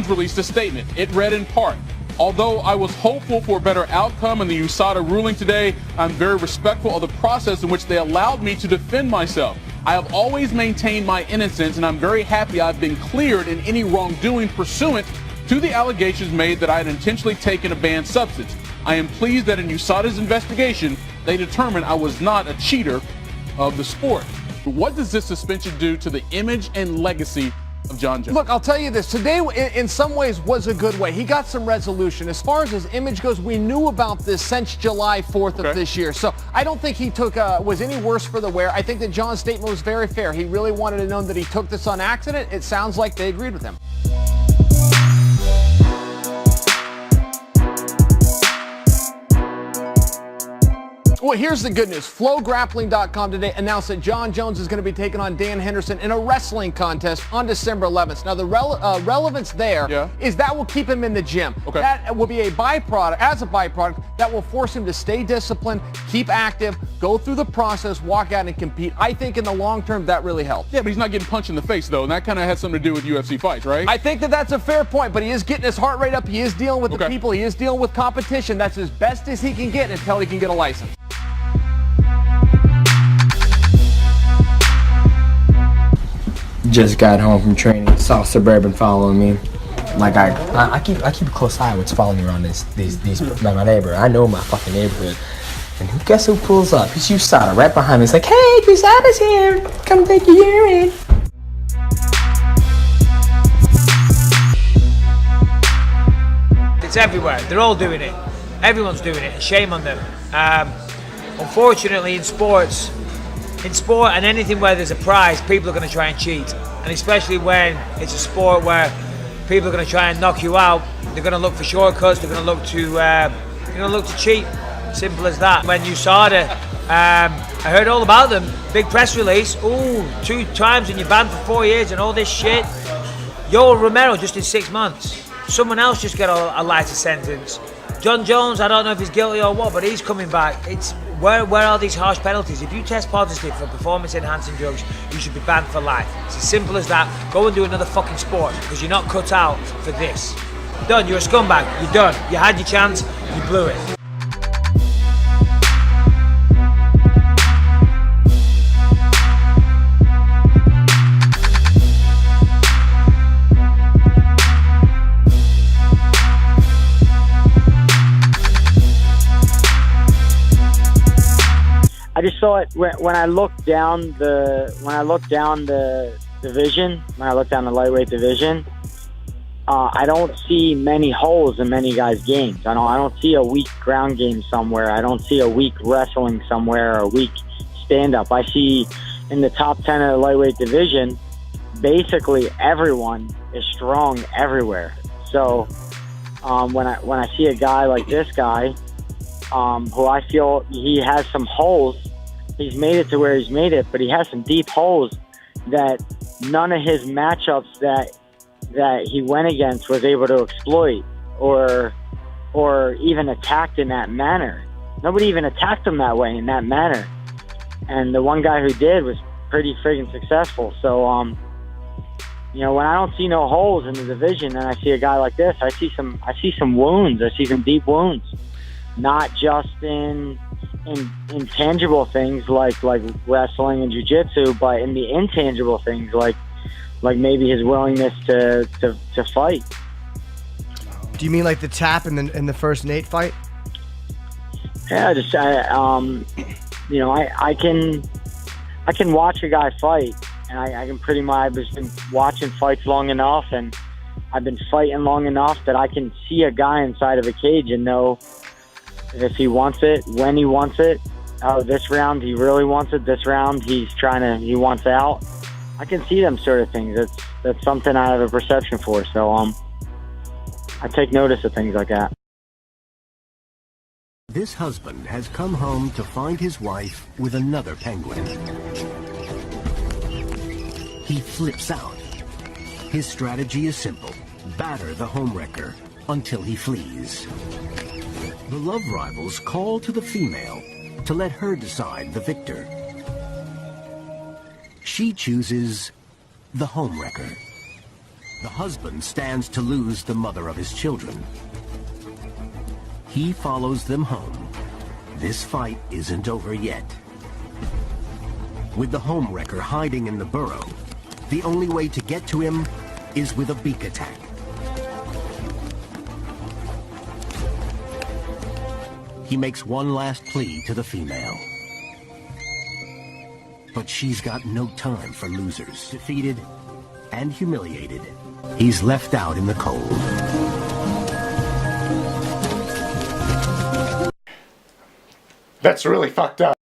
Jones released a statement. It read in part, "Although I was hopeful for a better outcome in the USADA ruling today, I'm very respectful of the process in which they allowed me to defend myself. I have always maintained my innocence, and I'm very happy I've been cleared in any wrongdoing pursuant to the allegations made that I had intentionally taken a banned substance. I am pleased that in USADA's investigation, they determined I was not a cheater of the sport." What does this suspension do to the image and legacy of Jon Jones? Look, I'll tell you this. Today, in some ways, was a good way. He got some resolution. As far as his image goes, we knew about this since July 4th of this year. So I don't think he was any worse for the wear. I think that Jon's statement was very fair. He really wanted to know that he took this on accident. It sounds like they agreed with him. Well, here's the good news. FlowGrappling.com today announced that Jon Jones is going to be taking on Dan Henderson in a wrestling contest on December 11th. Now, the relevance there is that will keep him in the gym. That will be a byproduct, that will force him to stay disciplined, keep active, go through the process, walk out and compete. I think in the long term, that really helps. Yeah, but he's not getting punched in the face, though, and that kind of has something to do with UFC fights, right? I think that that's a fair point, but he is getting his heart rate up. He is dealing with the people. He is dealing with competition. That's as best as he can get until he can get a license. Just got home from training, saw Suburban following me. Like I keep a close eye on what's following me around my neighbor. I know my fucking neighborhood. And guess who pulls up? It's USADA right behind me. It's like, hey, USADA's here. Come take your urine. It's everywhere. They're all doing it. Everyone's doing it. Shame on them. Unfortunately, in sport and anything where there's a prize, people are going to try and cheat. And especially when it's a sport where people are going to try and knock you out, they're going to look for shortcuts. They're going to look to cheat. Simple as that. When USADA, I heard all about them. Big press release. Ooh, 2 times and you're banned for 4 years and all this shit. Yoel Romero just in 6 months. Someone else just got a lighter sentence. Jon Jones, I don't know if he's guilty or what, but he's coming back. Where are these harsh penalties? If you test positive for performance-enhancing drugs, you should be banned for life. It's as simple as that. Go and do another fucking sport, because you're not cut out for this. Done. You're a scumbag. You're done. You had your chance. You blew it. I just saw it when I looked down the division, when I looked down the lightweight division. I don't see many holes in many guys' games. I don't see a weak ground game somewhere. I don't see a weak wrestling somewhere or a weak stand-up. I see in the top 10 of the lightweight division, basically everyone is strong everywhere. So when I see a guy like this guy, who I feel he has some holes. He's made it to where he's made it, but he has some deep holes that none of his matchups that he went against was able to exploit or even attacked in that manner. Nobody even attacked him that way in that manner. And the one guy who did was pretty friggin' successful. So, when I don't see no holes in the division and I see a guy like this, I see some wounds. I see some deep wounds. Not just in tangible things like wrestling and jiu-jitsu, but in the intangible things like maybe his willingness to fight. Do you mean like the tap in the first Nate fight? Yeah, I can watch a guy fight, and I can pretty much. I've just been watching fights long enough, and I've been fighting long enough that I can see a guy inside of a cage and know if he wants it, when he wants it. Oh, this round he really wants it. This round he wants out. I can see them sort of things. That's something I have a perception for. So I take notice of things like that. This husband has come home to find his wife with another penguin. He flips out. His strategy is simple: batter the homewrecker until he flees. The love rivals call to the female to let her decide the victor. She chooses the homewrecker. The husband stands to lose the mother of his children. He follows them home. This fight isn't over yet. With the homewrecker hiding in the burrow, the only way to get to him is with a beak attack. He makes one last plea to the female. But she's got no time for losers. Defeated and humiliated, he's left out in the cold. That's really fucked up.